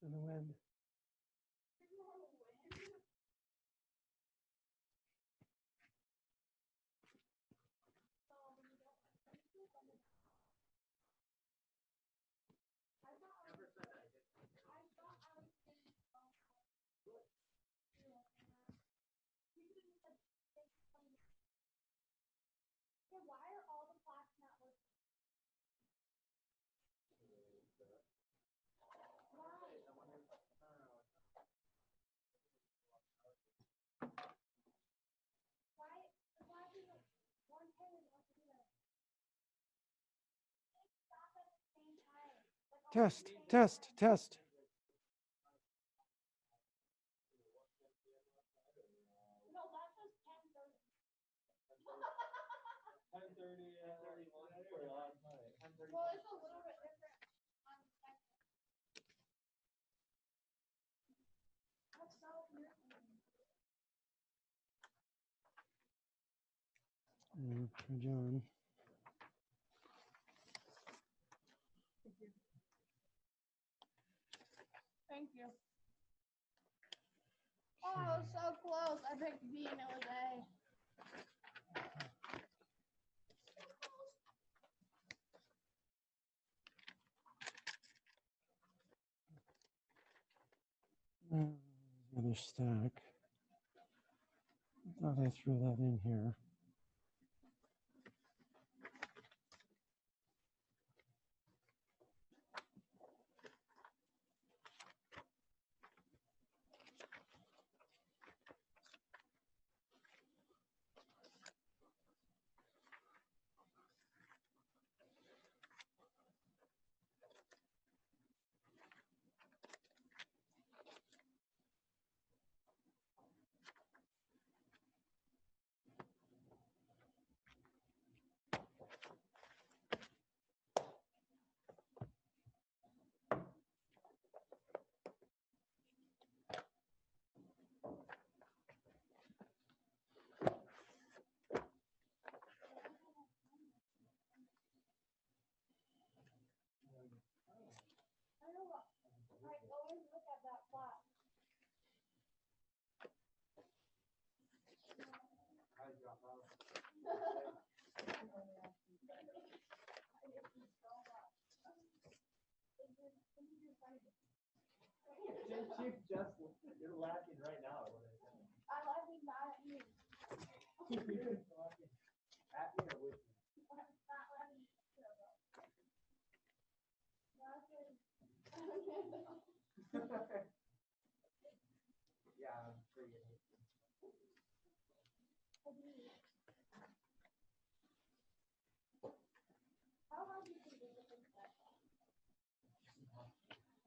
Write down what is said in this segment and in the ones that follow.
for the wind. Test, test, test. For John. Thank you. Oh, so close. I picked B and it was A. Another stack. I thought I threw that in here. Chief Justice, you're laughing right now at what I said. I'm laughing not at you. You're laughing at me or with me? Not laughing. Yeah, I'm sure you hate me. How long do you think this is that?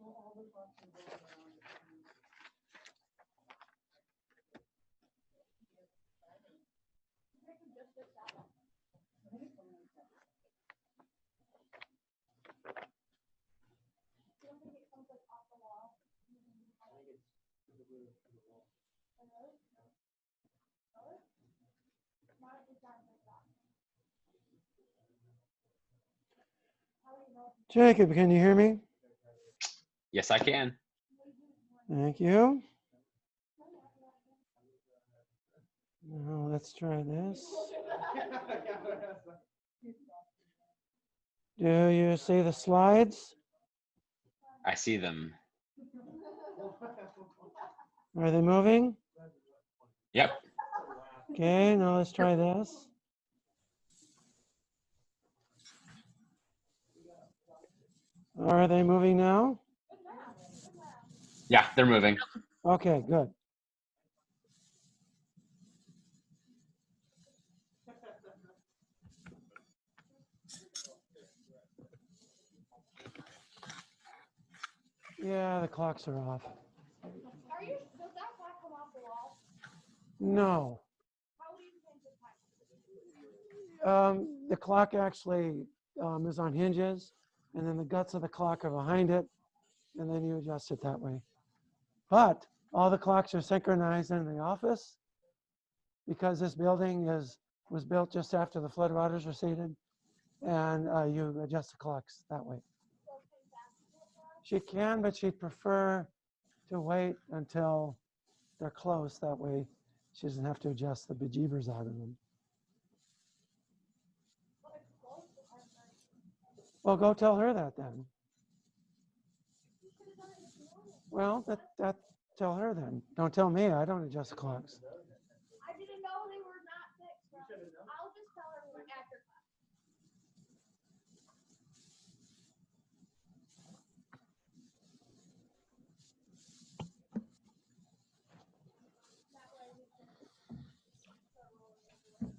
All the questions going around. Just this out. You don't think it comes like off the wall? I think it's the blue from the wall. Really? Really? Not if it's not like that. How do you know? Jacob, can you hear me? Yes, I can. Thank you. Now let's try this. Do you see the slides? I see them. Are they moving? Yep. Okay, now let's try this. Are they moving now? Yeah, they're moving. Okay, good. Yeah, the clocks are off. Are you, does that clock come off the wall? No. How do you change the time? The clock actually is on hinges, and then the guts of the clock are behind it, and then you adjust it that way. But all the clocks are synchronized in the office because this building was built just after the floodwaters receded, and you adjust the clocks that way. She can, but she'd prefer to wait until they're close. That way she doesn't have to adjust the bejeebers out of them. Well, go tell her that then. Well, that tell her then. Don't tell me. I don't adjust the clocks. I didn't know they were not fixed. I'll just tell her when after class. That way we can start rolling over.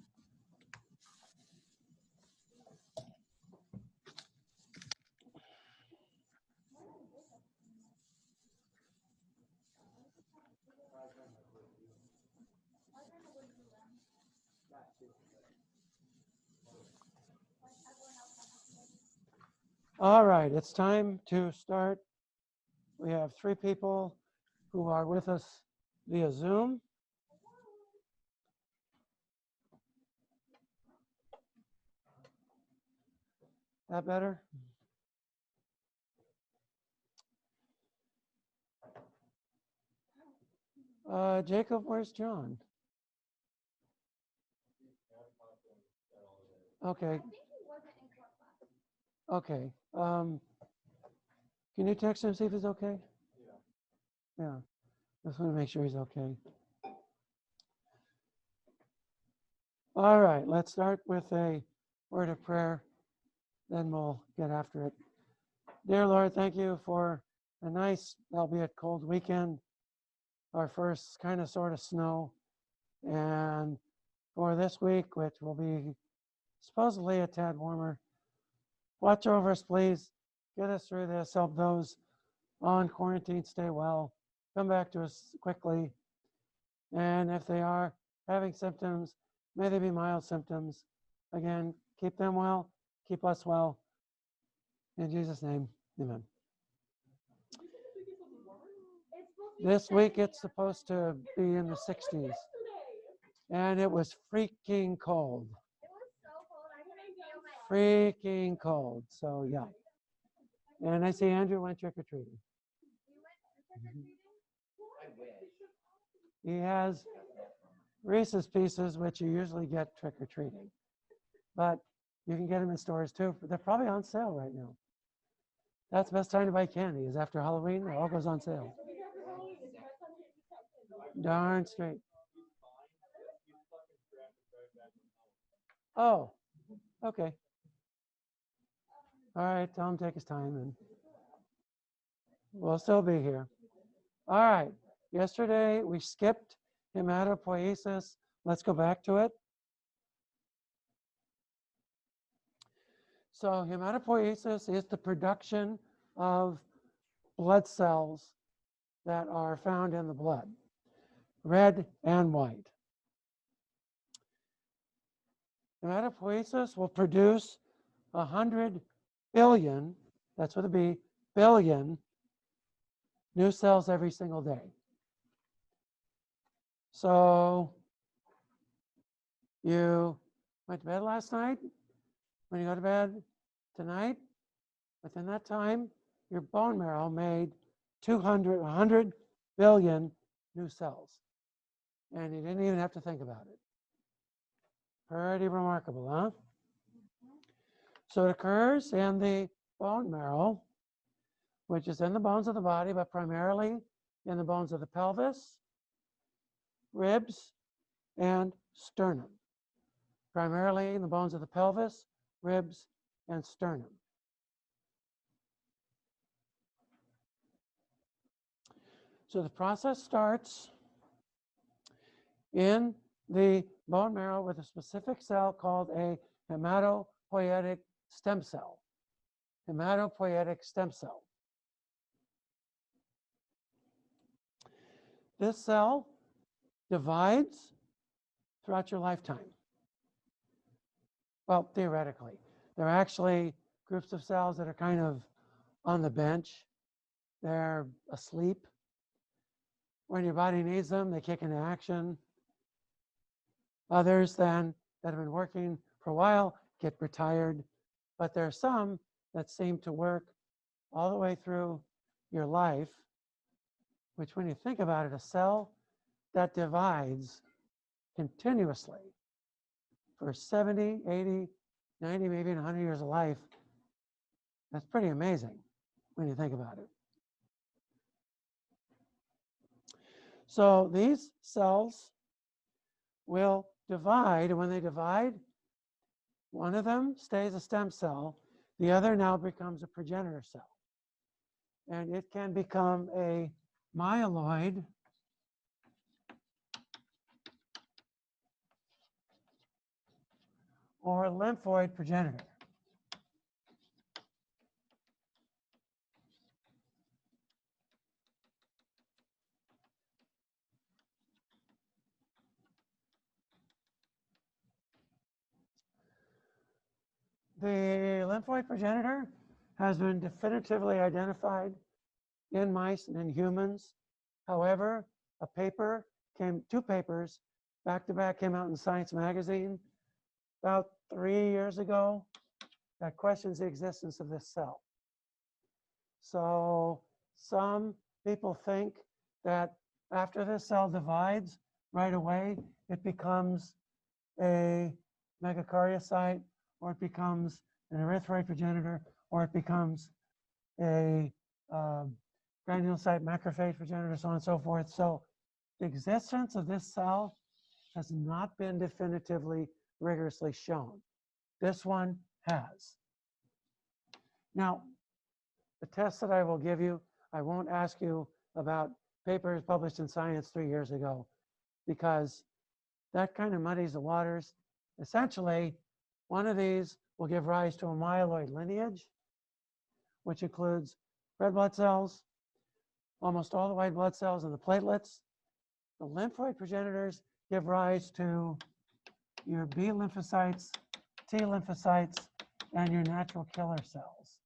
All right, it's time to start. We have 3 people who are with us via Zoom. That better? Jacob, where's John? Okay. I think he wasn't in class. Okay. Can you text him, see if he's okay? Yeah. Just want to make sure he's okay. All right, let's start with a word of prayer, then we'll get after it. Dear Lord, thank you for a nice, albeit cold weekend, our first kind of sort of snow, and for this week, which will be supposedly a tad warmer. Watch over us, please. Get us through this. Help those on quarantine stay well. Come back to us quickly. And if they are having symptoms, may they be mild symptoms. Again, keep them well, keep us well. In Jesus' name, amen. This week it's supposed to be in the 60s. And it was freaking cold. It was so cold. I couldn't feel my Freaking cold. So, yeah. And I see Andrew went trick-or-treating. You went trick-or-treating? He has Reese's Pieces, which you usually get trick-or-treating. But you can get them in stores too. They're probably on sale right now. That's the best time to buy candy is after Halloween. It all goes on sale. Darn straight. Oh, okay. All right, tell him to take his time and we'll still be here. All right, yesterday we skipped hematopoiesis. Let's go back to it. So hematopoiesis is the production of blood cells that are found in the blood, red and white. Hematopoiesis will produce 100 billion, that's with a B, billion new cells every single day. So you went to bed last night. When you go to bed tonight, within that time, your bone marrow made 100 billion new cells. And you didn't even have to think about it. Pretty remarkable, huh? So it occurs in the bone marrow, which is in the bones of the body, but primarily in the bones of the pelvis, ribs, and sternum. Primarily in the bones of the pelvis, ribs, and sternum. So the process starts in the bone marrow with a specific cell called a hematopoietic stem cell. Hematopoietic stem cell. This cell divides throughout your lifetime. Well, theoretically. They're actually groups of cells that are kind of on the bench. They're asleep. When your body needs them, they kick into action. Others then that have been working for a while get retired. But there are some that seem to work all the way through your life, which when you think about it, a cell that divides continuously for 70, 80, 90, maybe 100 years of life, that's pretty amazing when you think about it. So these cells will divide, and when they divide, one of them stays a stem cell, the other now becomes a progenitor cell. And it can become a myeloid or a lymphoid progenitor. The lymphoid progenitor has been definitively identified in mice and in humans. However, two papers back to back came out in Science magazine about 3 years ago that questions the existence of this cell. So some people think that after this cell divides right away, it becomes a megakaryocyte, or it becomes an erythroid progenitor, or it becomes a granulocyte macrophage progenitor, so on and so forth. So the existence of this cell has not been definitively rigorously shown. This one has. Now, the test that I will give you, I won't ask you about papers published in Science 3 years ago, because that kind of muddies the waters. Essentially, one of these will give rise to a myeloid lineage, which includes red blood cells, almost all the white blood cells, and the platelets. The lymphoid progenitors give rise to your B lymphocytes, T lymphocytes, and your natural killer cells,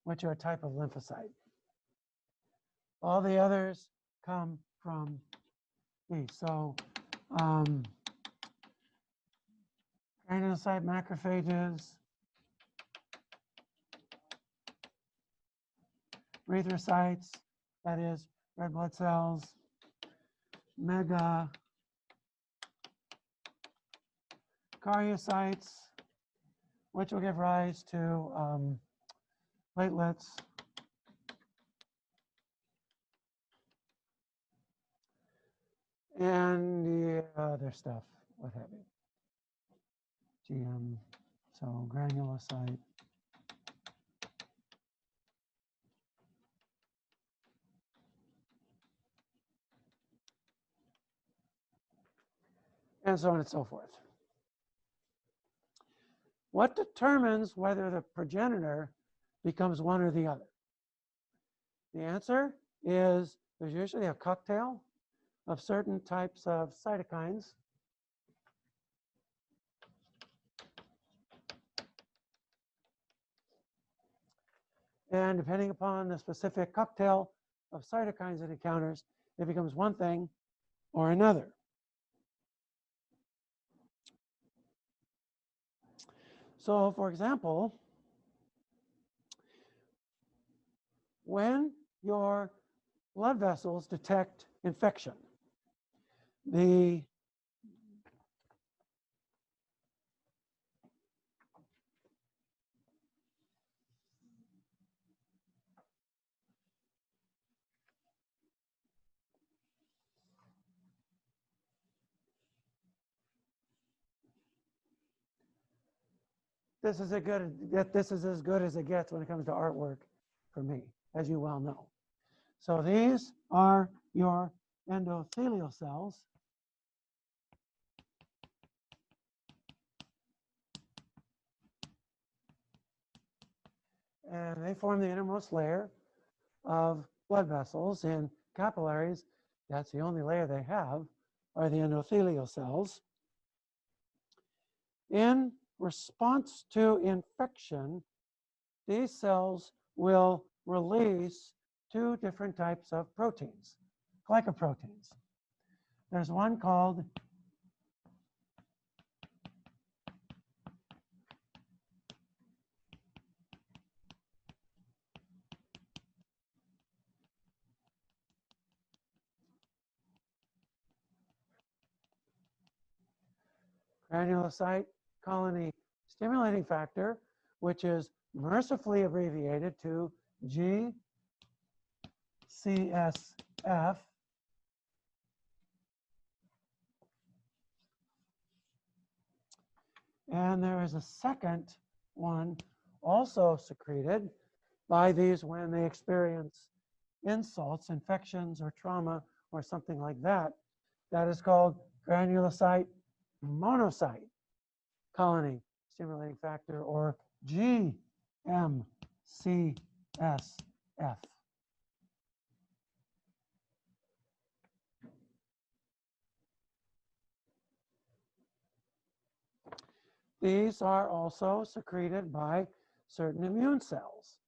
which are a type of lymphocyte. All the others come from these. So granulocyte macrophages, erythrocytes, that is red blood cells, megakaryocytes, which will give rise to platelets, and the other stuff, what have you. GM, so granulocyte. And so on and so forth. What determines whether the progenitor becomes one or the other? The answer is there's usually a cocktail of certain types of cytokines. And depending upon the specific cocktail of cytokines it encounters, it becomes one thing or another. So, for example, when your blood vessels detect infection, this is as good as it gets when it comes to artwork for me, as you well know. So these are your endothelial cells. And they form the innermost layer of blood vessels. In capillaries, that's the only layer they have, are the endothelial cells. In response to infection, these cells will release two different types of proteins, glycoproteins. There's one called granulocyte colony stimulating factor, which is mercifully abbreviated to GCSF. And there is a second one also secreted by these when they experience insults, infections, or trauma, or something like that. That is called granulocyte monocyte colony stimulating factor, or GMCSF. These are also secreted by certain immune cells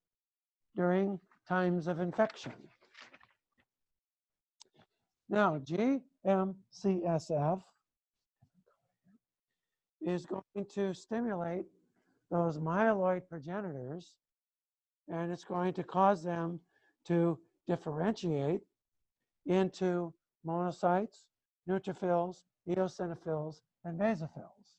during times of infection. Now, GMCSF is going to stimulate those myeloid progenitors, and it's going to cause them to differentiate into monocytes, neutrophils, eosinophils, and basophils.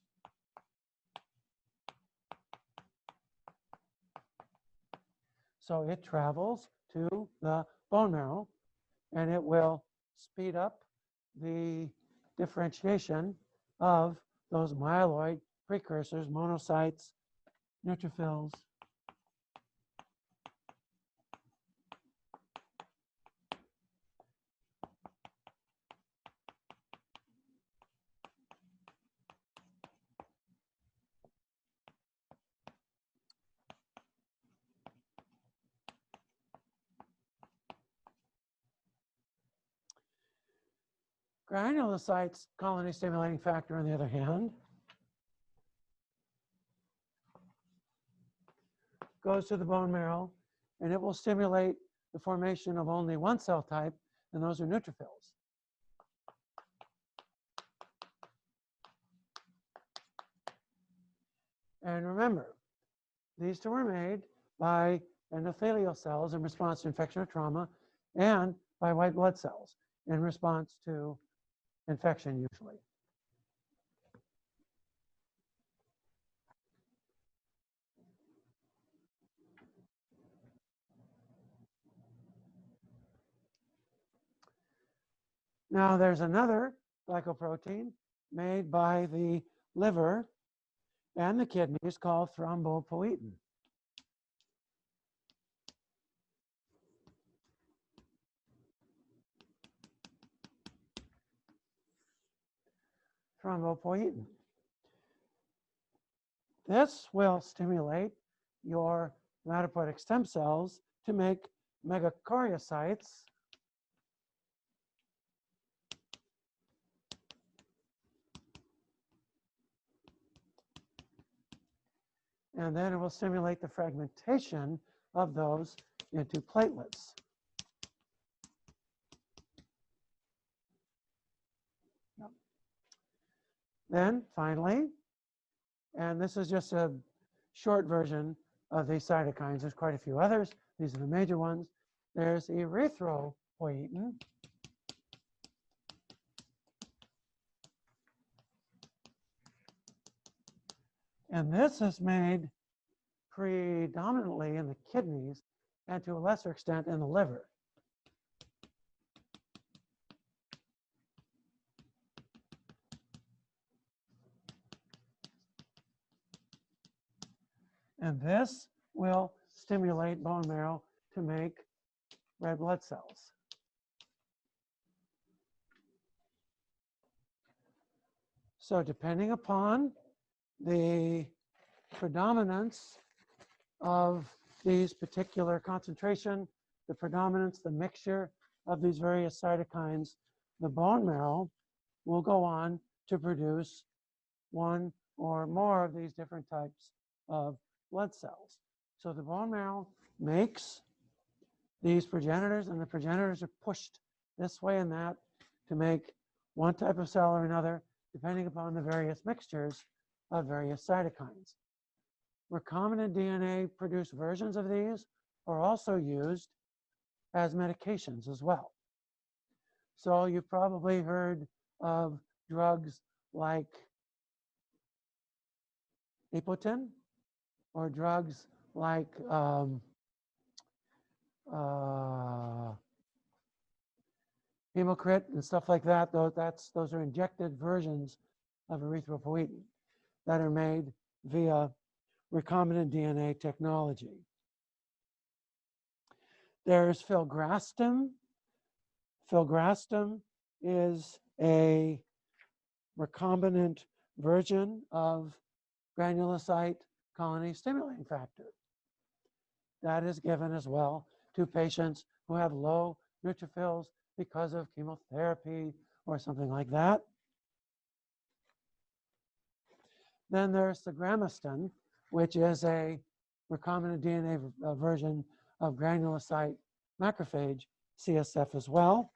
So it travels to the bone marrow, and it will speed up the differentiation of those myeloid precursors, monocytes, neutrophils, granulocytes colony stimulating factor, on the other hand, goes to the bone marrow, and it will stimulate the formation of only one cell type, and those are neutrophils. And remember, these two were made by endothelial cells in response to infection or trauma, and by white blood cells in response to infection usually. Now there's another glycoprotein made by the liver and the kidneys called thrombopoietin. Thrombopoietin. This will stimulate your hematopoietic stem cells to make megakaryocytes, and then it will stimulate the fragmentation of those into platelets. Yep. Then finally, and this is just a short version of these cytokines. There's quite a few others. These are the major ones. There's erythropoietin. And this is made predominantly in the kidneys and to a lesser extent in the liver. And this will stimulate bone marrow to make red blood cells. So depending upon the predominance of these particular concentration, the predominance, the mixture of these various cytokines, the bone marrow will go on to produce one or more of these different types of blood cells. So the bone marrow makes these progenitors, and the progenitors are pushed this way and that to make one type of cell or another, depending upon the various mixtures of various cytokines. Recombinant DNA produced versions of these are also used as medications as well. So you've probably heard of drugs like Epotin, or drugs like Hemocrit and stuff like that. Those are injected versions of erythropoietin that are made via recombinant DNA technology. There's filgrastim. Filgrastim is a recombinant version of granulocyte colony stimulating factor. That is given as well to patients who have low neutrophils because of chemotherapy or something like that. Then there's the gramostin, which is a recombinant DNA version of granulocyte macrophage, CSF as well.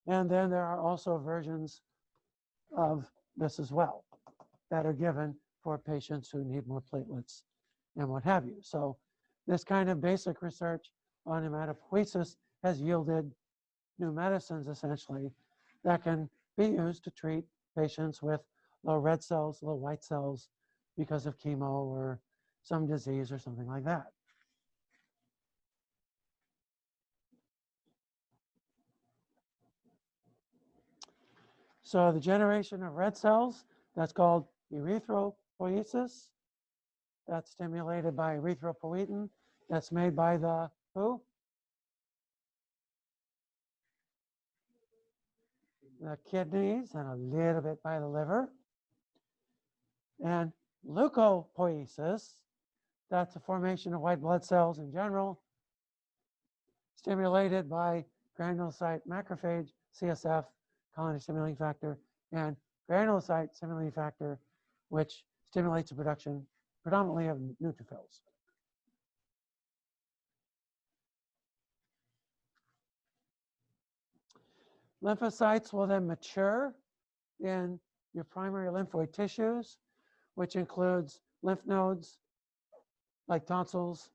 And then there are also versions of this as well that are given for patients who need more platelets and what have you. So this kind of basic research on hematopoiesis has yielded new medicines, essentially, that can be used to treat patients with low red cells, low white cells, because of chemo or some disease or something like that. So the generation of red cells, that's called erythropoiesis. That's stimulated by erythropoietin. That's made by the who? The kidneys, and a little bit by the liver. And leukopoiesis, that's the formation of white blood cells in general, stimulated by granulocyte macrophage, CSF, colony stimulating factor, and granulocyte stimulating factor, which stimulates the production predominantly of neutrophils. Lymphocytes will then mature in your primary lymphoid tissues, which includes lymph nodes like tonsils,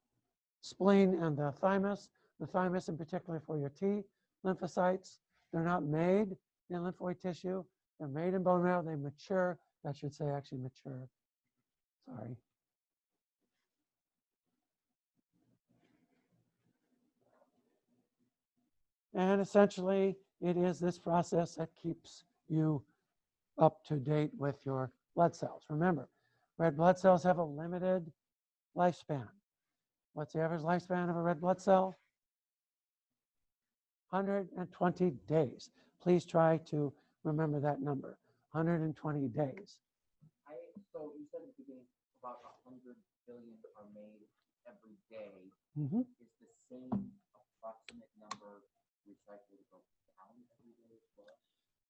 spleen, and the thymus. The thymus in particular for your T lymphocytes. They're not made in lymphoid tissue. They're made in bone marrow. They mature. That should say actually mature. Sorry. And essentially, it is this process that keeps you up to date with your blood cells. Remember, red blood cells have a limited lifespan. What's the average lifespan of a red blood cell? 120 days. Please try to remember that number, 120 days. So you said at the beginning about 100 billion are made every day. Mm-hmm. Is the same approximate number recycled or down every day as well?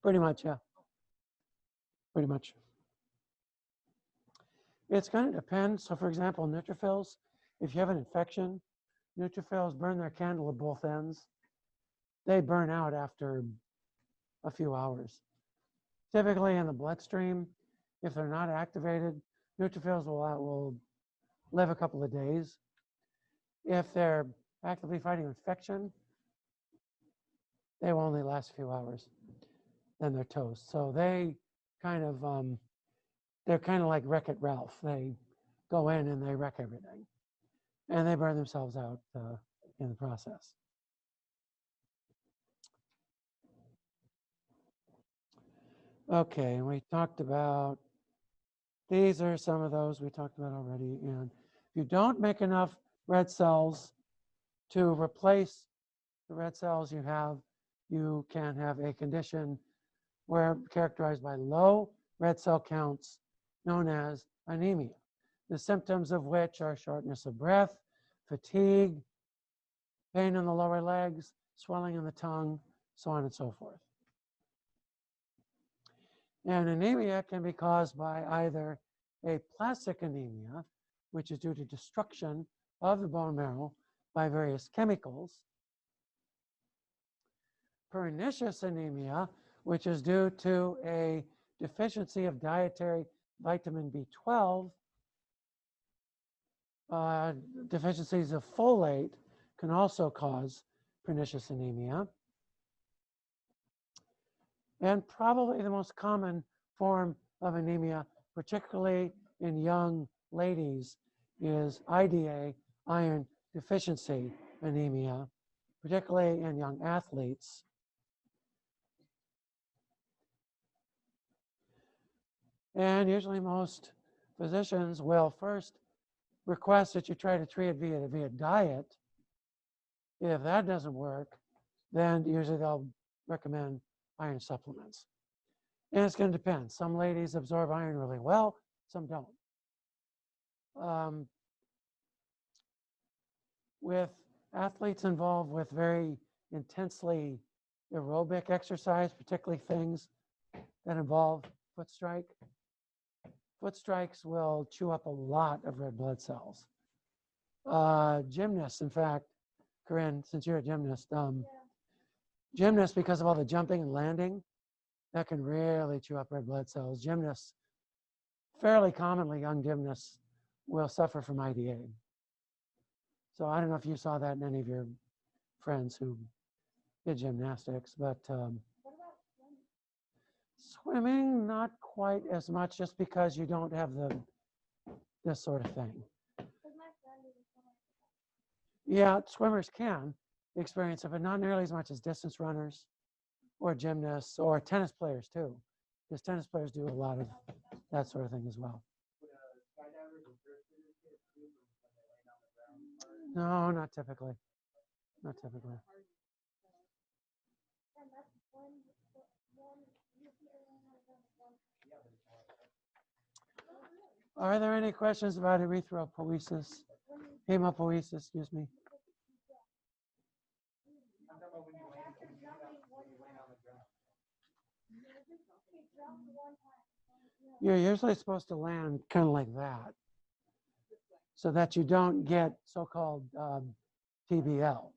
Pretty much, yeah. Pretty much. It's going to depend. So for example, neutrophils, if you have an infection, neutrophils burn their candle at both ends. They burn out after a few hours. Typically in the bloodstream, if they're not activated, neutrophils will live a couple of days. If they're actively fighting infection, they will only last a few hours. Then they're toast. So they kind of, they're kind of like Wreck-It Ralph. They go in and they wreck everything. And they burn themselves out in the process. Okay, and we talked about, these are some of those we talked about already. And if you don't make enough red cells to replace the red cells you have, you can have a condition where characterized by low red cell counts known as anemia. The symptoms of which are shortness of breath, fatigue, pain in the lower legs, swelling in the tongue, so on and so forth. And anemia can be caused by either a plastic anemia, which is due to destruction of the bone marrow by various chemicals, pernicious anemia, which is due to a deficiency of dietary vitamin B12, deficiencies of folate can also cause pernicious anemia. And probably the most common form of anemia particularly in young ladies, is IDA, iron deficiency anemia, particularly in young athletes. And usually most physicians will first request that you try to treat it via diet. If that doesn't work, then usually they'll recommend iron supplements. And it's going to depend. Some ladies absorb iron really well, some don't. With athletes involved with very intensely aerobic exercise, particularly things that involve foot strike, foot strikes will chew up a lot of red blood cells. Gymnasts, in fact, Corinne, since you're a gymnast, gymnasts, because of all the jumping and landing, that can really chew up red blood cells. Gymnasts, fairly commonly young gymnasts, will suffer from IDA. So I don't know if you saw that in any of your friends who did gymnastics, but What about swimming? swimming, not quite as much, just because you don't have this sort of thing. Because my friend is a swimmer. Yeah, swimmers can experience it, but not nearly as much as distance runners or gymnasts or tennis players too, because tennis players do a lot of that sort of thing as well. No, not typically. Not typically. And that's one you can only have one. Are there any questions about erythropoiesis? Hemopoiesis, excuse me. You're usually supposed to land kind of like that, so that you don't get so-called TBL,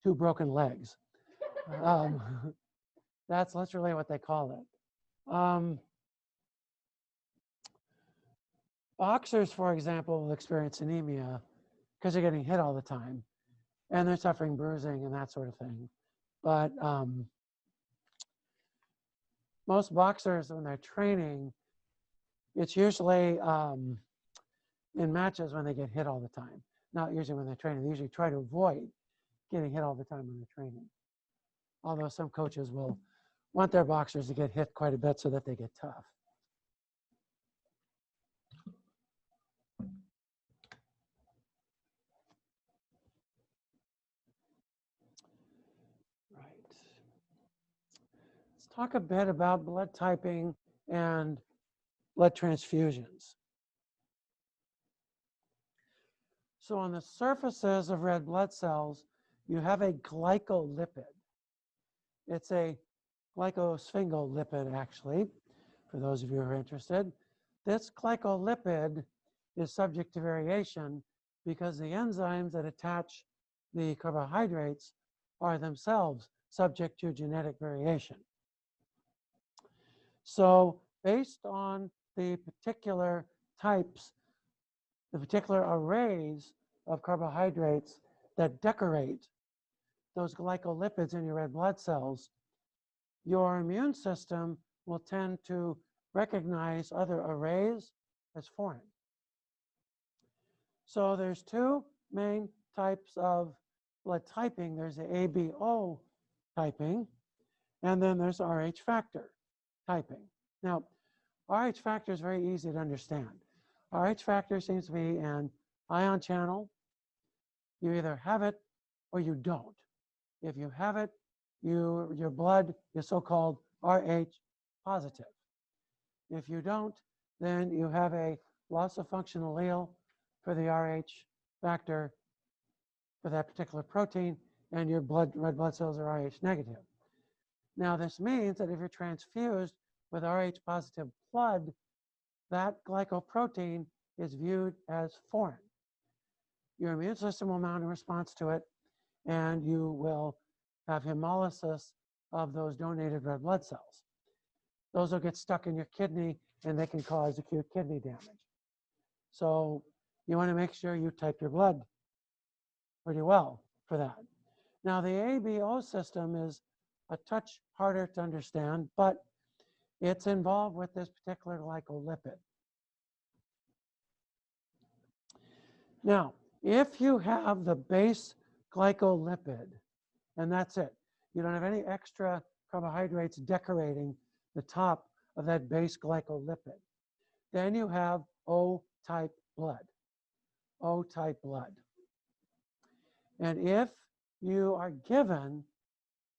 two broken legs. That's literally what they call it. Boxers, for example, will experience anemia because they're getting hit all the time, and they're suffering bruising and that sort of thing. But most boxers, when they're training, it's usually in matches when they get hit all the time. Not usually when they're training. They usually try to avoid getting hit all the time when they're training. Although some coaches will want their boxers to get hit quite a bit so that they get tough. Right. Let's talk a bit about blood typing and blood transfusions. So on the surfaces of red blood cells, you have a glycolipid. It's a glycosphingolipid, actually, for those of you who are interested. This glycolipid is subject to variation because the enzymes that attach the carbohydrates are themselves subject to genetic variation. So based on the particular types, the particular arrays of carbohydrates that decorate those glycolipids in your red blood cells, your immune system will tend to recognize other arrays as foreign. So there's two main types of blood typing. There's the ABO typing, and then there's RH factor typing. Now, RH factor is very easy to understand. RH factor seems to be an ion channel. You either have it or you don't. If you have it, your blood is so-called RH positive. If you don't, then you have a loss of function allele for the RH factor for that particular protein, and your red blood cells are RH negative. Now, this means that if you're transfused with RH positive blood, that glycoprotein is viewed as foreign. Your immune system will mount a response to it, and you will have hemolysis of those donated red blood cells. Those will get stuck in your kidney, and they can cause acute kidney damage. So you want to make sure you type your blood pretty well for that. Now, the ABO system is a touch harder to understand, but it's involved with this particular glycolipid. Now, if you have the base glycolipid, and that's it, you don't have any extra carbohydrates decorating the top of that base glycolipid, then you have O-type blood. O-type blood. And if you are given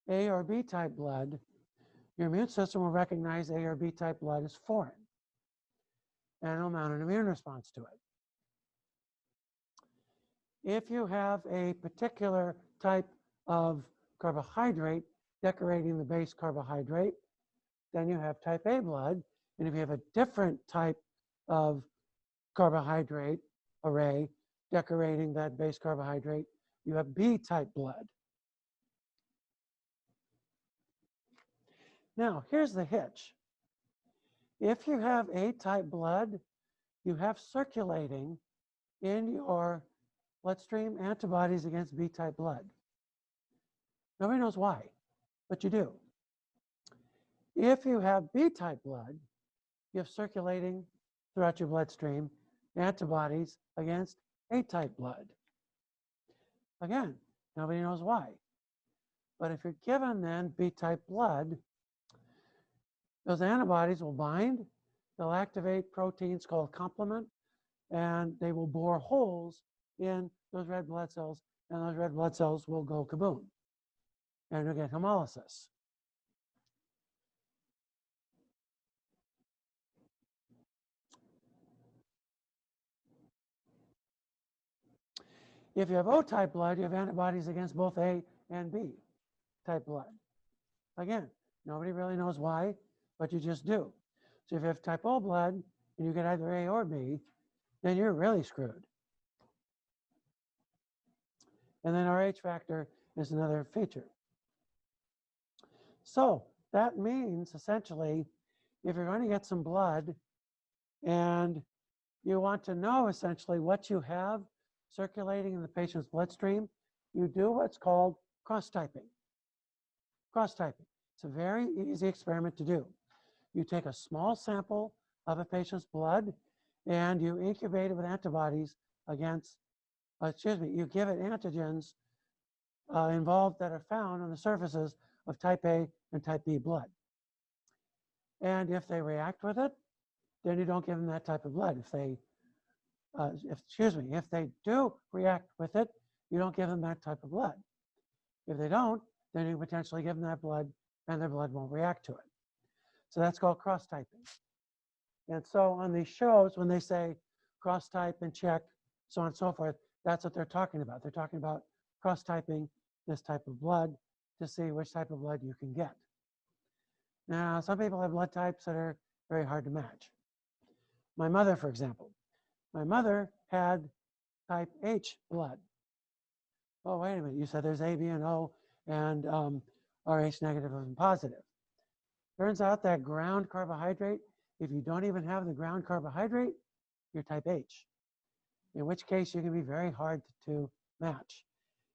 A or B type blood, your immune system will recognize A or B type blood as foreign, and it'll mount an immune response to it. If you have a particular type of carbohydrate decorating the base carbohydrate, then you have type A blood. And if you have a different type of carbohydrate array decorating that base carbohydrate, you have B type blood. Now, here's the hitch. If you have A type blood, you have circulating in your bloodstream antibodies against B type blood. Nobody knows why, but you do. If you have B type blood, you have circulating throughout your bloodstream antibodies against A type blood. Again, nobody knows why. But if you're given then B type blood, those antibodies will bind, they'll activate proteins called complement, and they will bore holes in those red blood cells, and those red blood cells will go kaboom, and you'll get hemolysis. If you have O-type blood, you have antibodies against both A and B type blood. Again, nobody really knows why, but you just do. So if you have type O blood and you get either A or B, then you're really screwed. And then Rh factor is another feature. So that means essentially, if you're going to get some blood and you want to know essentially what you have circulating in the patient's bloodstream, you do what's called cross-typing. Cross-typing. It's a very easy experiment to do. You take a small sample of a patient's blood and you incubate it with antibodies against, you give it antigens involved that are found on the surfaces of type A and type B blood. And if they react with it, then you don't give them that type of blood. If they do react with it, you don't give them that type of blood. If they don't, then you potentially give them that blood and their blood won't react to it. So that's called cross-typing. And so on these shows, when they say cross-type and check, so on and so forth, that's what they're talking about. They're talking about cross-typing this type of blood to see which type of blood you can get. Now, some people have blood types that are very hard to match. My mother, for example. My mother had type H blood. Oh, wait a minute. You said there's A, B, and O, and Rh negative and positive. Turns out that ground carbohydrate, if you don't even have the ground carbohydrate, you're type H, in which case you can be very hard to match.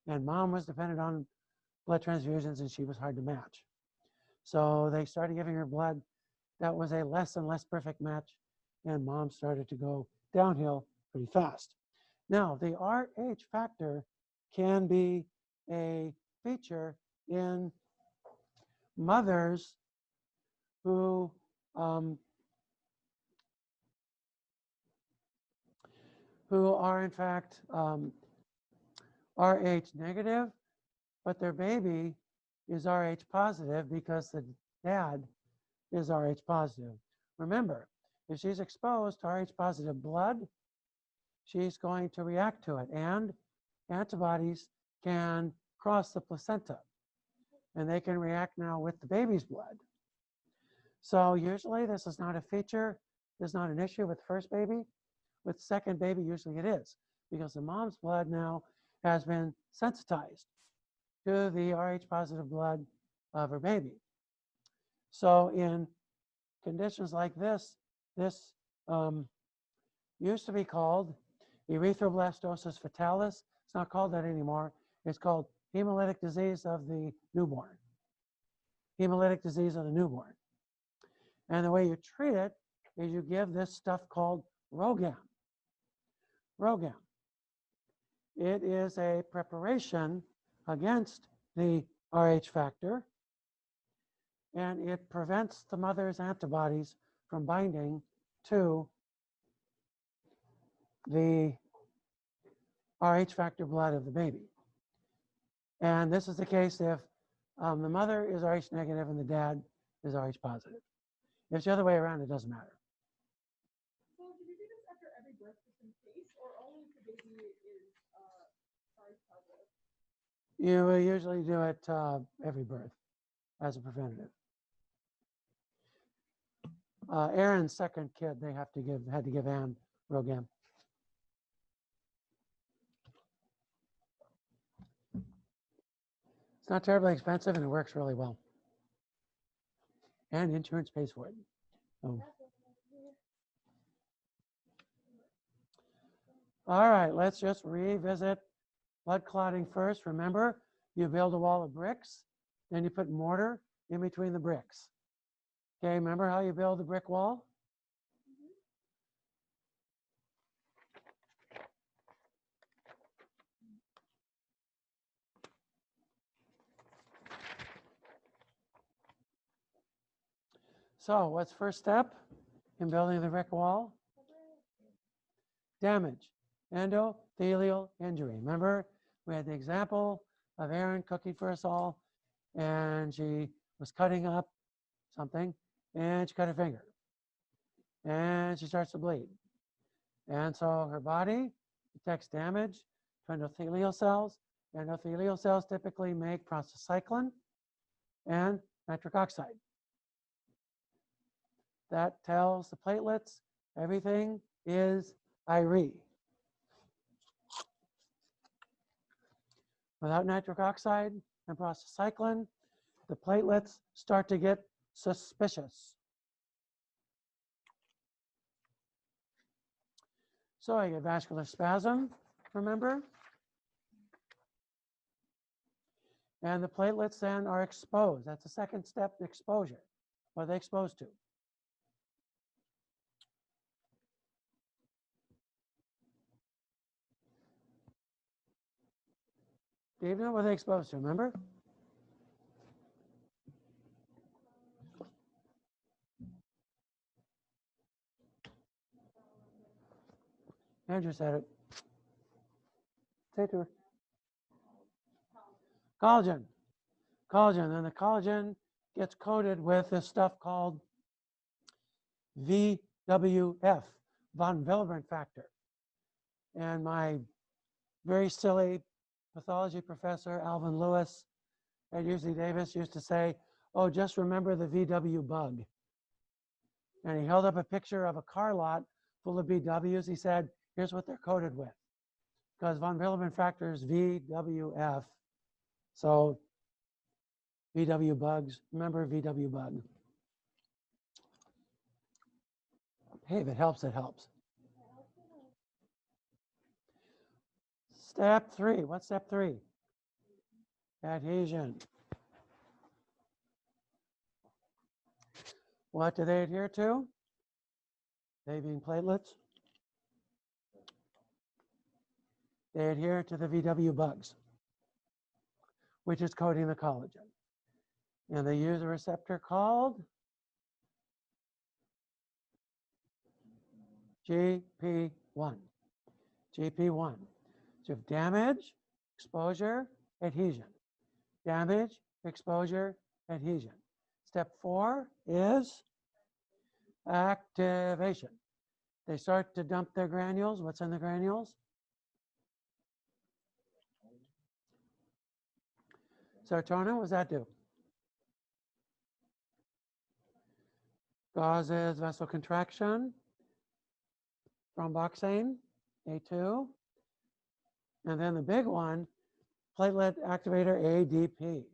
And mom was dependent on blood transfusions, and she was hard to match. So they started giving her blood that was a less and less perfect match, and mom started to go downhill pretty fast. Now, the Rh factor can be a feature in mothers who are in fact Rh negative, but their baby is Rh positive because the dad is Rh positive. Remember, if she's exposed to Rh positive blood, she's going to react to it, and antibodies can cross the placenta, and they can react now with the baby's blood. So usually this is not a feature, this is not an issue with first baby. With second baby, usually it is, because the mom's blood now has been sensitized to the Rh positive blood of her baby. So in conditions like this, this used to be called erythroblastosis fetalis. It's not called that anymore. It's called hemolytic disease of the newborn. Hemolytic disease of the newborn. And the way you treat it is you give this stuff called RhoGAM. RhoGAM. It is a preparation against the Rh factor, and it prevents the mother's antibodies from binding to the Rh factor blood of the baby. And this is the case if the mother is Rh negative and the dad is Rh positive. If it's the other way around, it doesn't matter. So do you do this after every birth just in case, or only if the baby is Rh positive? You will usually do it every birth as a preventative. Aaron's second kid, they had to give Anne Rogam. It's not terribly expensive and it works really well. And insurance pays for it. So. All right, let's just revisit blood clotting first. Remember, you build a wall of bricks, then you put mortar in between the bricks. Okay, remember how you build a brick wall? So what's first step in building the brick wall? Damage, endothelial injury. Remember, we had the example of Erin cooking for us all, and she was cutting up something, and she cut her finger, and she starts to bleed. And so her body detects damage to endothelial cells. Endothelial cells typically make prostacyclin and nitric oxide. That tells the platelets everything is IRE. Without nitric oxide and prostacyclin, the platelets start to get suspicious. So I get vascular spasm, remember? And the platelets then are exposed. That's the second step, exposure. What are they exposed to? David, what are they exposed to, remember? Andrew said it. Say it to her. Collagen. Collagen. And the collagen gets coated with this stuff called VWF, von Willebrand factor. And my very silly pathology professor, Alvin Lewis at UC Davis, used to say, oh, just remember the VW bug. And he held up a picture of a car lot full of VWs. He said, here's what they're coated with. Because von Willebrand factor is VWF. So VW bugs, remember VW bug. Hey, if it helps, it helps. Step 3, what's step 3? Adhesion. What do they adhere to? They being platelets. They adhere to the VW bugs, which is coating the collagen. And they use a receptor called GP1. GP1. So you have damage, exposure, adhesion. Damage, exposure, adhesion. Step 4 is activation. They start to dump their granules. What's in the granules? Serotonin, what does that do? Causes vasocontraction, thromboxane, A2. And then the big one, platelet activator ADP.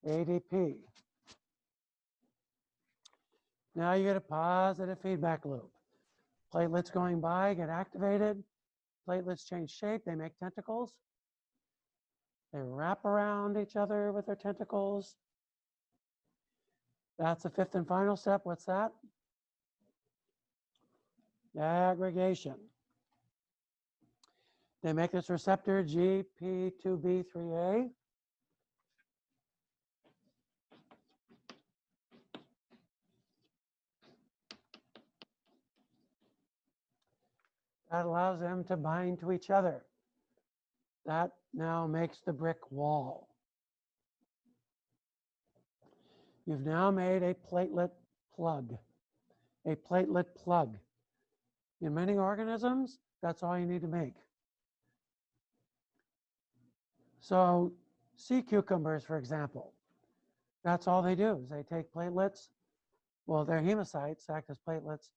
ADP. Now you get a positive feedback loop. Platelets going by get activated. Platelets change shape. They make tentacles. They wrap around each other with their tentacles. That's the fifth and final step. What's that? Aggregation. They make this receptor GP2B3A. That allows them to bind to each other. That now makes the brick wall. You've now made a platelet plug. A platelet plug. In many organisms, that's all you need to make. So sea cucumbers, for example, that's all they do is they take platelets. Well, they're hemocytes, act as platelets.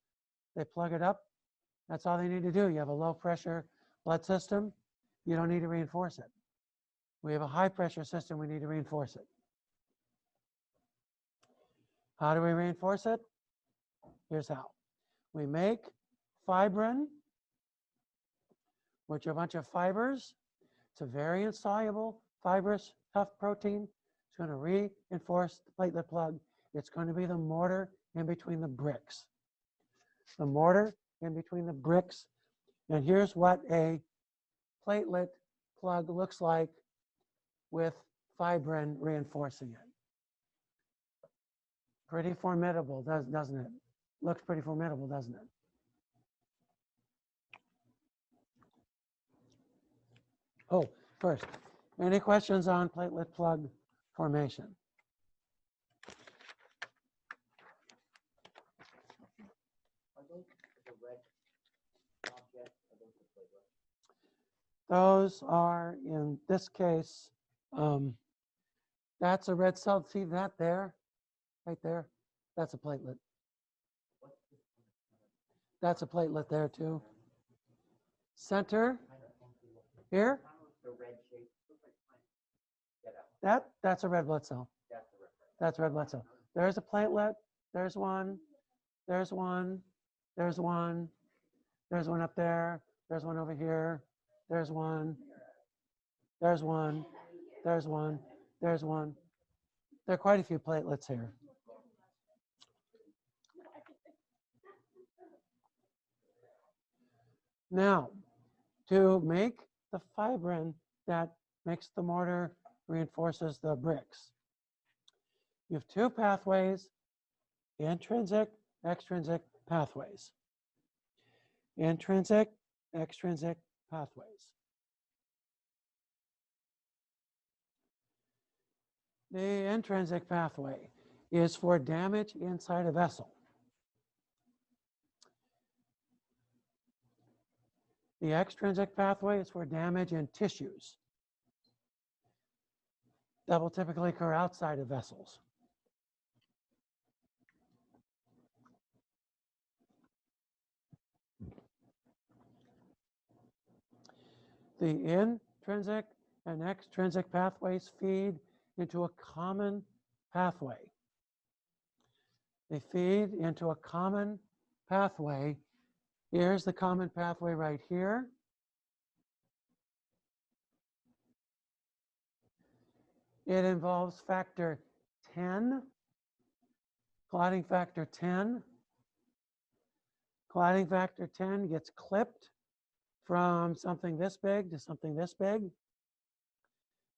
They plug it up. That's all they need to do. You have a low pressure blood system. You don't need to reinforce it. We have a high pressure system. We need to reinforce it. How do we reinforce it? Here's how. We make fibrin, which are a bunch of fibers. It's a very insoluble, fibrous, tough protein. It's going to reinforce the platelet plug. It's going to be the mortar in between the bricks. The mortar in between the bricks. And here's what a platelet plug looks like with fibrin reinforcing it. Pretty formidable, doesn't it? Looks pretty formidable, doesn't it? Oh, first, any questions on platelet plug formation? Are those the red objects? Are those the platelets? Those are, in this case, that's a red cell. See that there? Right there? That's a platelet. What's this one? That's a platelet there too. Center, here, The red shape. Looks like plant. that's a red blood cell. That's the red. That's a red blood cell. There's a platelet. There's one. There's one. There's one. There's one up there. There's one over here. There's one. There's one. There's one. There's one. There are quite a few platelets here. Now, to make the fibrin that makes the mortar, reinforces the bricks, you have two pathways, intrinsic, extrinsic pathways. Intrinsic, extrinsic pathways. The intrinsic pathway is for damage inside a vessel. The extrinsic pathway is for damage in tissues that will typically occur outside of vessels. The intrinsic and extrinsic pathways feed into a common pathway. They feed into a common pathway. Here's the common pathway right here. It involves factor 10, clotting factor 10. Clotting factor 10 gets clipped from something this big to something this big.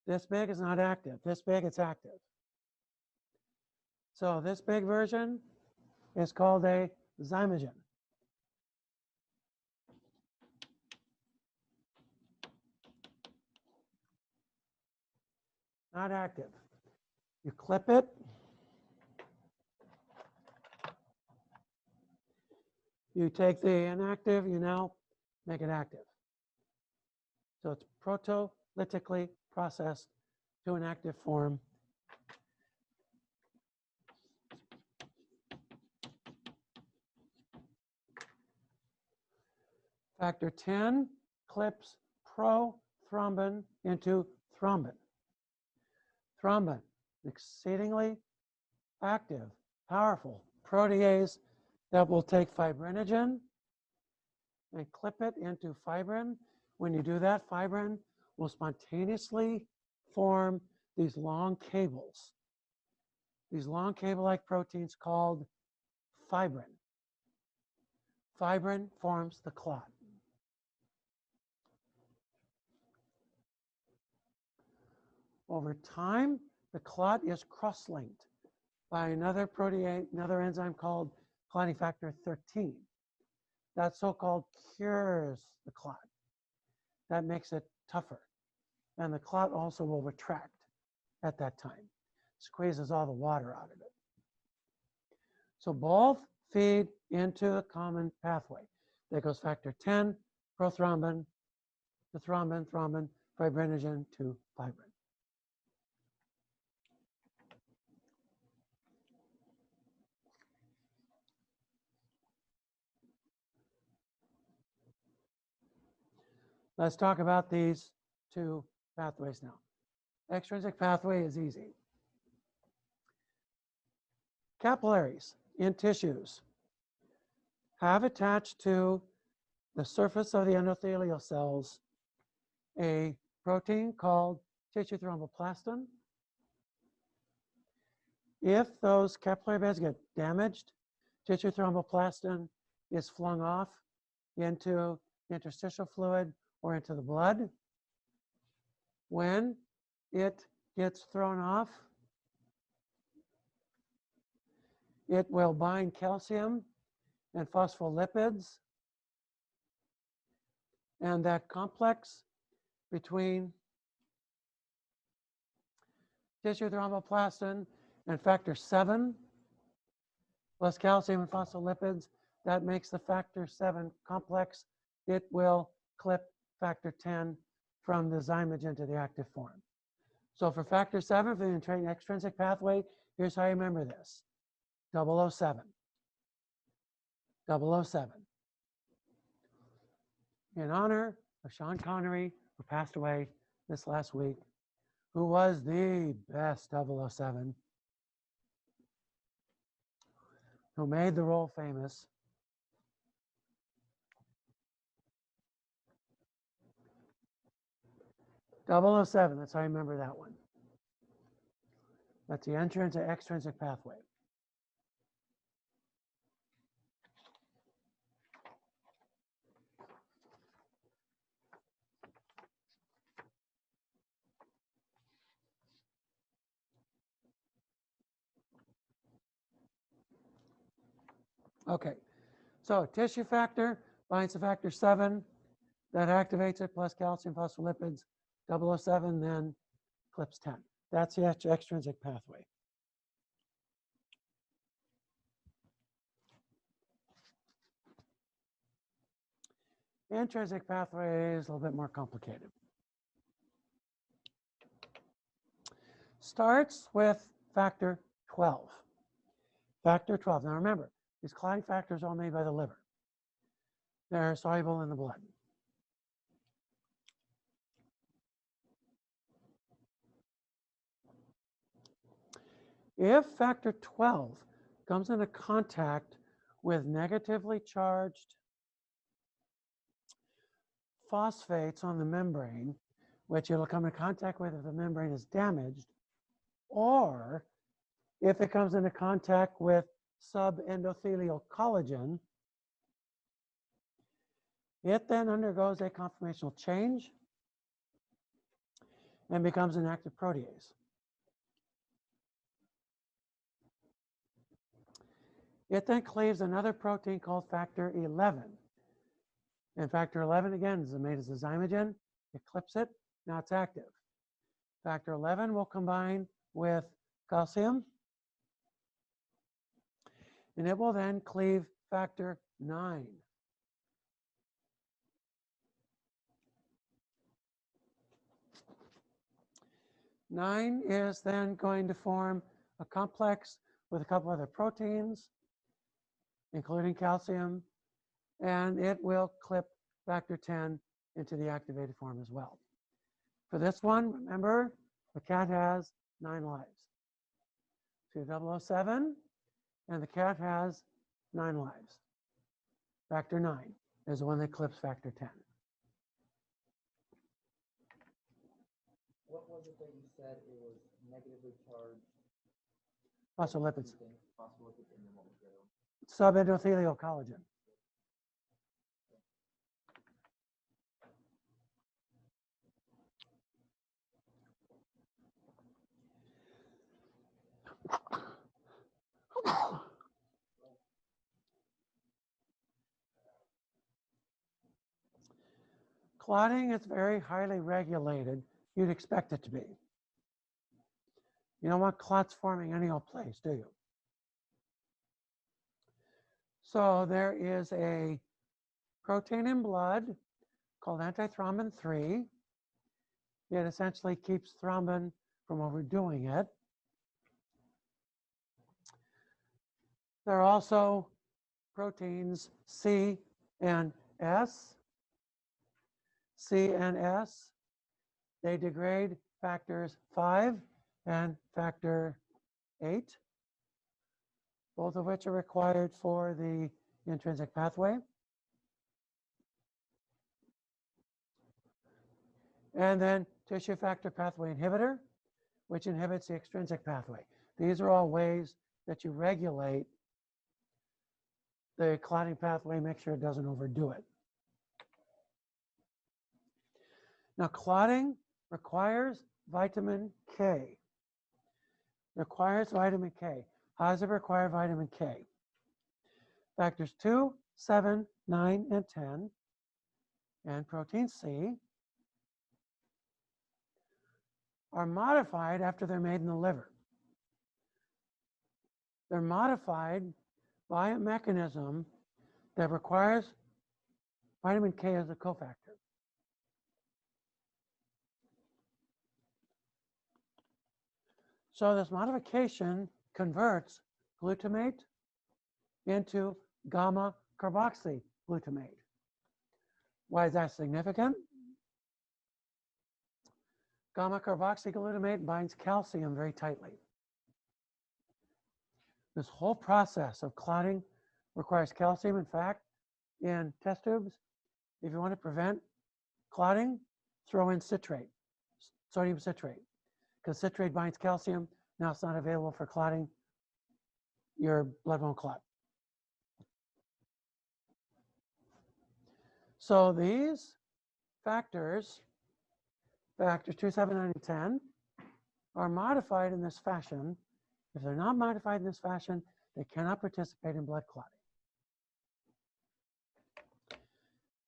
This big is not active. This big, it's active. So this big version is called a zymogen. Not active. You clip it. You take the inactive, you now make it active. So it's proteolytically processed to an active form. Factor 10 clips prothrombin into thrombin. Thrombin, exceedingly active, powerful protease that will take fibrinogen and clip it into fibrin. When you do that, fibrin will spontaneously form these long cables. These long cable-like proteins called fibrin. Fibrin forms the clot. Over time, the clot is cross-linked by another protease, another enzyme called clotting factor 13. That so-called cures the clot. That makes it tougher. And the clot also will retract at that time. Squeezes all the water out of it. So both feed into a common pathway. There goes factor 10, prothrombin, to thrombin, thrombin, fibrinogen to fibrin. Let's talk about these two pathways now. Extrinsic pathway is easy. Capillaries in tissues have attached to the surface of the endothelial cells a protein called tissue thromboplastin. If those capillary beds get damaged, tissue thromboplastin is flung off into interstitial fluid or into the blood. When it gets thrown off, it will bind calcium and phospholipids, and that complex between tissue thromboplastin and factor 7 plus calcium and phospholipids, that makes the factor 7 complex. It will clip factor 10 from the zymogen to the active form. So for factor 7, for the extrinsic pathway, here's how you remember this. 007. 007. In honor of Sean Connery, who passed away this last week, who was the best 007, who made the role famous. .007, that's how I remember that one. That's the intrinsic extrinsic pathway. Okay, so tissue factor binds to factor 7, that activates it, plus calcium phospholipids. 007 then clips 10. That's the extrinsic pathway. Intrinsic pathway is a little bit more complicated. Starts with factor 12. Factor 12. Now remember, these clotting factors are all made by the liver. They're soluble in the blood. If factor 12 comes into contact with negatively charged phosphates on the membrane, which it'll come in contact with if the membrane is damaged, or if it comes into contact with subendothelial collagen, it then undergoes a conformational change and becomes an active protease. It then cleaves another protein called factor 11. And factor 11, again, is made as a zymogen. It clips it. Now it's active. Factor 11 will combine with calcium. And it will then cleave factor 9. Nine is then going to form a complex with a couple other proteins, including calcium, and it will clip factor 10 into the activated form as well. For this one, remember, the cat has 9 lives. So 007, and the cat has 9 lives. Factor 9 is the one that clips factor 10. What was it that you said it was negatively charged? Phospholipids. Phospholipids, and then what was the other one? Subendothelial collagen. Clotting is very highly regulated. You'd expect it to be. You don't want clots forming any old place, do you? So there is a protein in blood called antithrombin 3. It essentially keeps thrombin from overdoing it. There are also proteins C and S. C and S, they degrade factors 5 and factor 8, both of which are required for the intrinsic pathway. And then tissue factor pathway inhibitor, which inhibits the extrinsic pathway. These are all ways that you regulate the clotting pathway, make sure it doesn't overdo it. Now, clotting requires vitamin K. Requires vitamin K. How does it require vitamin K? Factors 2, 7, 9, and 10, and protein C are modified after they're made in the liver. They're modified by a mechanism that requires vitamin K as a cofactor. So this modification converts glutamate into gamma carboxyglutamate. Why is that significant? Gamma carboxyglutamate binds calcium very tightly. This whole process of clotting requires calcium. In fact, in test tubes, if you want to prevent clotting, throw in citrate, sodium citrate, because citrate binds calcium. Now it's not available for clotting. Your blood won't clot. So these factors, factors 2, 7, 9, and 10, are modified in this fashion. If they're not modified in this fashion, they cannot participate in blood clotting.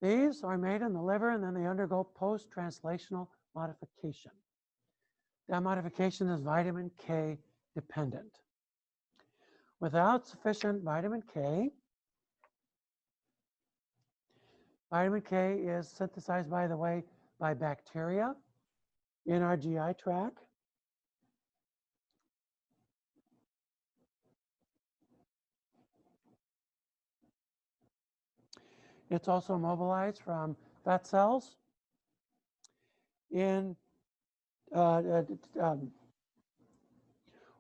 These are made in the liver, and then they undergo post-translational modification. That modification is vitamin K dependent. Without sufficient vitamin K is synthesized, by the way, by bacteria in our GI tract. It's also mobilized from fat cells in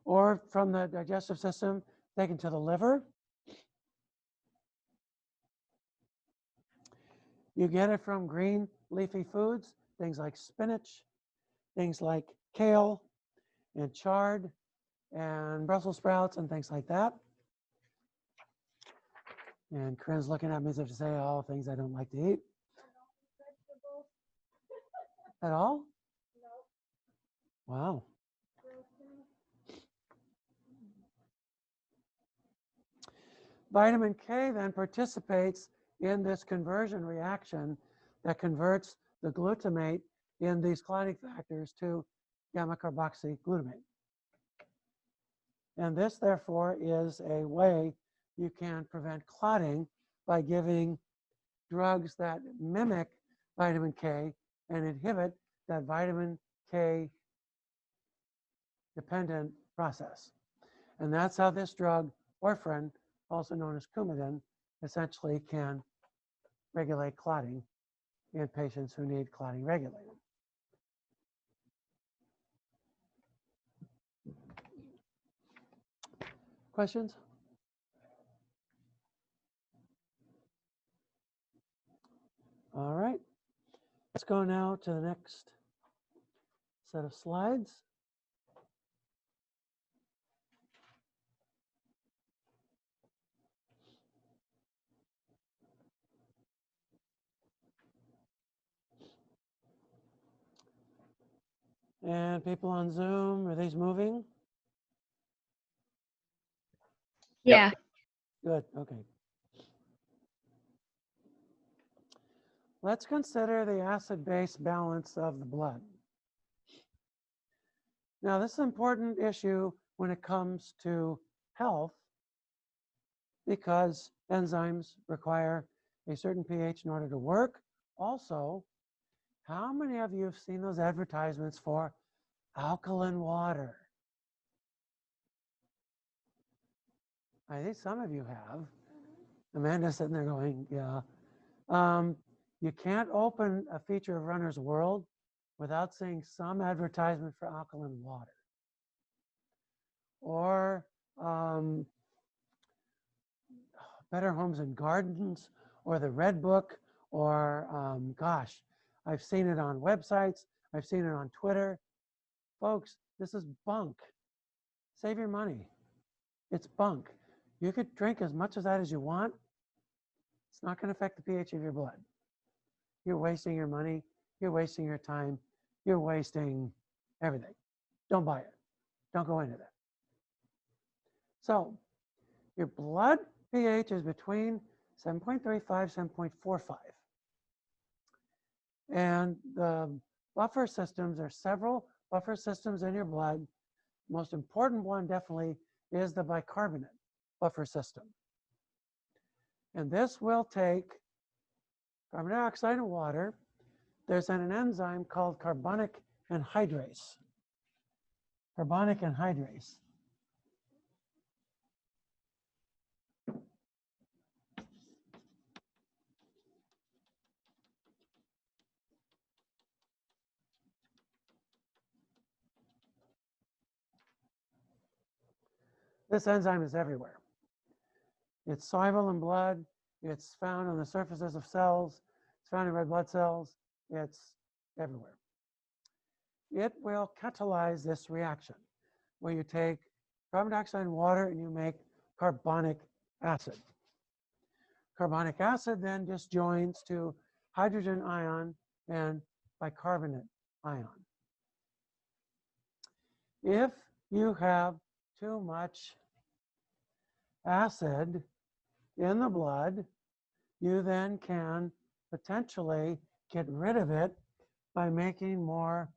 or from the digestive system taken to the liver. You get it from green leafy foods, things like spinach, things like kale and chard and Brussels sprouts and things like that. And Corinne's looking at me as if to say, oh, things I don't like to eat. Vegetables. At all? No. Wow. Protein. Vitamin K then participates in this conversion reaction that converts the glutamate in these clotting factors to gamma carboxyglutamate. And this, therefore, is a way you can prevent clotting by giving drugs that mimic vitamin K and inhibit that vitamin K dependent process. And that's how this drug, warfarin, also known as Coumadin, essentially can regulate clotting in patients who need clotting regulated. Questions? All right. Let's go now to the next set of slides. And people on Zoom, are these moving? Yeah. Good, okay. let's consider the acid-base balance of the blood. Now, this is an important issue when it comes to health because enzymes require a certain pH in order to work. Also, how many of you have seen those advertisements for alkaline water? I think some of you have. Amanda's sitting there going, yeah. You can't open a feature of Runner's World without seeing some advertisement for alkaline water. Or Better Homes and Gardens, or the Red Book, or gosh, I've seen it on websites, I've seen it on Twitter. Folks, this is bunk. Save your money. It's bunk. You could drink as much of that as you want. It's not going to affect the pH of your blood. You're wasting your money. You're wasting your time. You're wasting everything. Don't buy it. Don't go into that. So your blood pH is between 7.35, 7.45. And the buffer systems, there are several buffer systems in your blood. The most important one definitely is the bicarbonate buffer system. And this will take carbon dioxide and water. There's an enzyme called carbonic anhydrase. Carbonic anhydrase. This enzyme is everywhere. It's soluble in blood. It's found on the surfaces of cells. It's found in red blood cells. It's everywhere. It will catalyze this reaction where you take carbon dioxide and water and you make carbonic acid. Carbonic acid then disjoins to hydrogen ion and bicarbonate ion. If you have too much acid in the blood, you then can potentially get rid of it by making more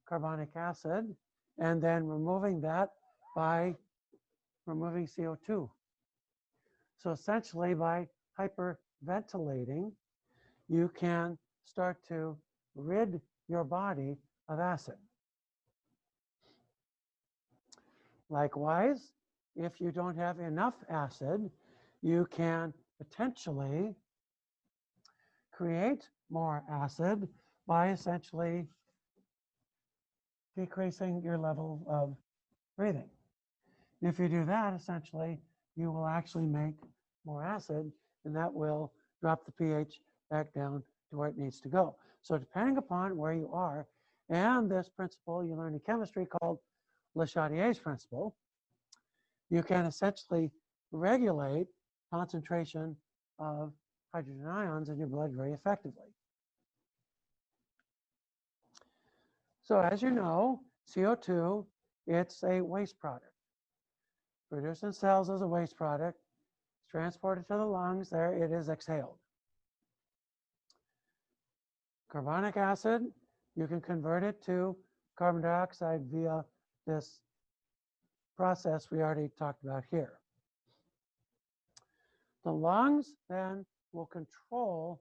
carbonic acid and then removing that by removing CO2. So essentially by hyperventilating, you can start to rid your body of acid. Likewise, if you don't have enough acid, you can potentially create more acid by essentially decreasing your level of breathing. If you do that, essentially, you will actually make more acid, and that will drop the pH back down to where it needs to go. So depending upon where you are, and this principle you learn in chemistry called Le Chatillier's principle, you can essentially regulate concentration of hydrogen ions in your blood very effectively. So as you know, CO2, it's a waste product. Produced in cells as a waste product, it's transported to the lungs, there it is exhaled. Carbonic acid, you can convert it to carbon dioxide via this process we already talked about here. The lungs then will control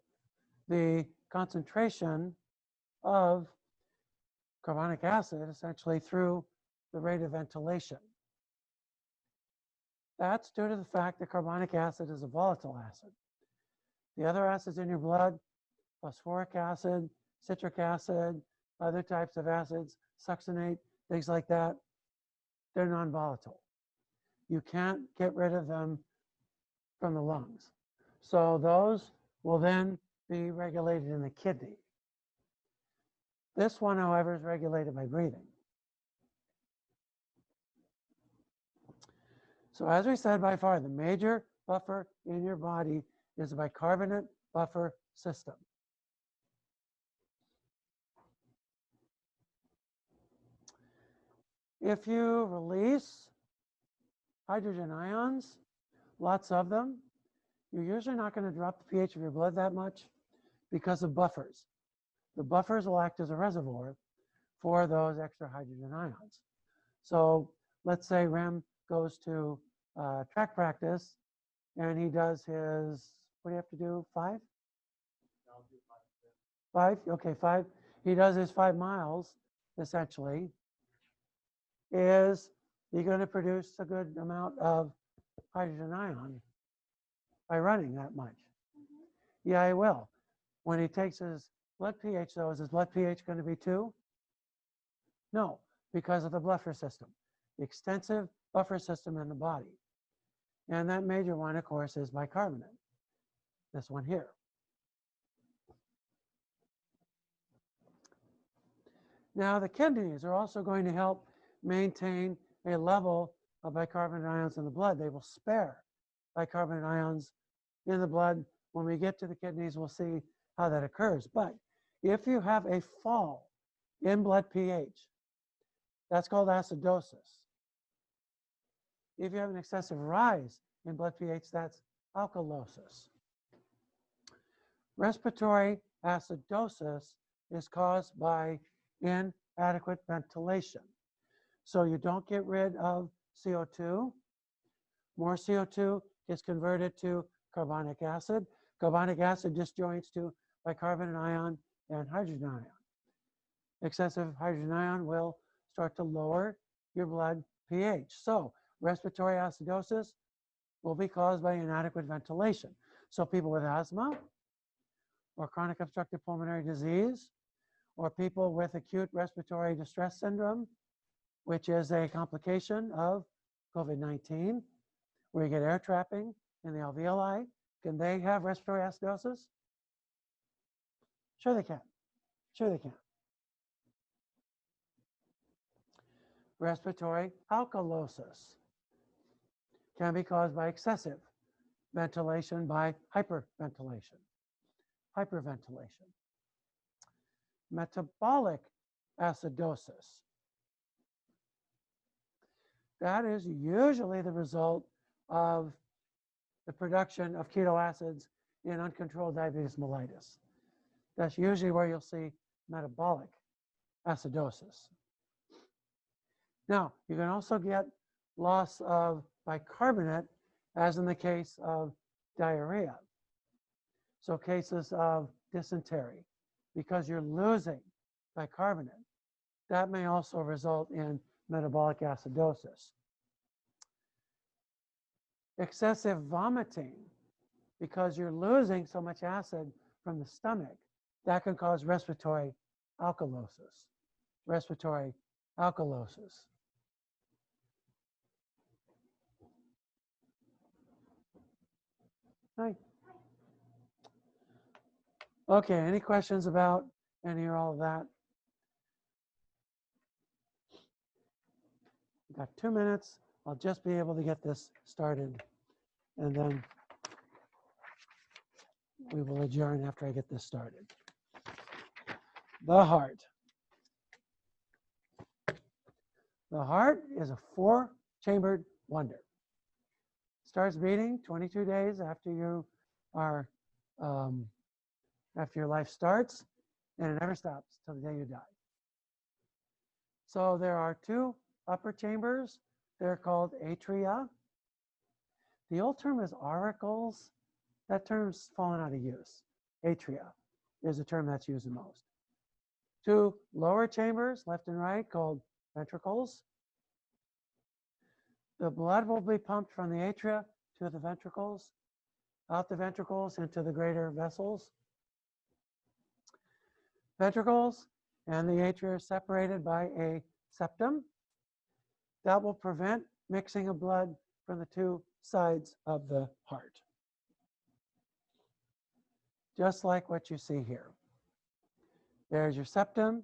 the concentration of carbonic acid essentially through the rate of ventilation. That's due to the fact that carbonic acid is a volatile acid. The other acids in your blood, phosphoric acid, citric acid, other types of acids, succinate, things like that, they're non-volatile. You can't get rid of them from the lungs. So those will then be regulated in the kidney. This one, however, is regulated by breathing. So as we said, by far, the major buffer in your body is the bicarbonate buffer system. If you release hydrogen ions, lots of them, you're usually not going to drop the pH of your blood that much. because of buffers. The buffers will act as a reservoir for those extra hydrogen ions. So let's say Rem goes to track practice and he does his, what do you have to do, 5? I'll do 5. 5, okay, 5. He does his 5 miles, essentially. Is he going to produce a good amount of hydrogen ion by running that much? Yeah, he will. When he takes his blood pH, though, is his blood pH going to be 2? No, because of the buffer system, the extensive buffer system in the body. And that major one, of course, is bicarbonate, this one here. Now, the kidneys are also going to help maintain a level of bicarbonate ions in the blood. They will spare bicarbonate ions in the blood. When we get to the kidneys, we'll see how that occurs. But if you have a fall in blood pH, that's called acidosis. If you have an excessive rise in blood pH, that's alkalosis. Respiratory acidosis is caused by inadequate ventilation. So you don't get rid of CO2. More CO2 gets converted to carbonic acid. Carbonic acid disjoints to bicarbonate ion and hydrogen ion. Excessive hydrogen ion will start to lower your blood pH. So respiratory acidosis will be caused by inadequate ventilation. So people with asthma or chronic obstructive pulmonary disease or people with acute respiratory distress syndrome, which is a complication of COVID-19, where you get air trapping in the alveoli. Can they have respiratory acidosis? Sure they can. Sure they can. Respiratory alkalosis can be caused by excessive ventilation, by hyperventilation. Hyperventilation. Metabolic acidosis. That is usually the result of the production of keto acids in uncontrolled diabetes mellitus. That's usually where you'll see metabolic acidosis. Now, you can also get loss of bicarbonate, as in the case of diarrhea. So cases of dysentery, because you're losing bicarbonate, that may also result in metabolic acidosis. Excessive vomiting, because you're losing so much acid from the stomach, that can cause respiratory alkalosis. Respiratory alkalosis. Hi. Okay, any questions about any or all of that? We've got 2 minutes. I'll just be able to get this started, and then we will adjourn after I get this started. The heart. The heart is a 4-chambered wonder. Starts beating 22 days after you are, after your life starts, and it never stops till the day you die. So there are 2 upper chambers. They're called atria. The old term is auricles. That term's fallen out of use. Atria is the term that's used the most. 2 lower chambers, left and right, called ventricles. The blood will be pumped from the atria to the ventricles, out the ventricles into the greater vessels. Ventricles and the atria are separated by a septum. That will prevent mixing of blood from the 2 sides of the heart. Just like what you see here. There's your septum.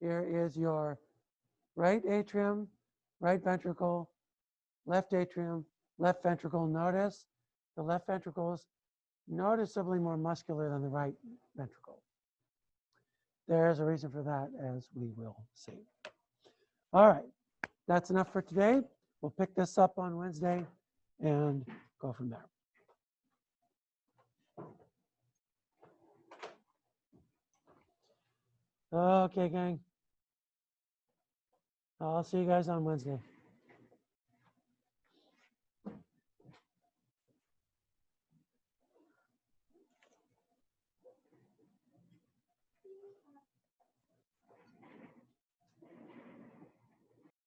Here is your right atrium, right ventricle, left atrium, left ventricle. Notice the left ventricle is noticeably more muscular than the right ventricle. There's a reason for that, as we will see. All right, that's enough for today. We'll pick this up on Wednesday and go from there. Okay, gang. I'll see you guys on Wednesday.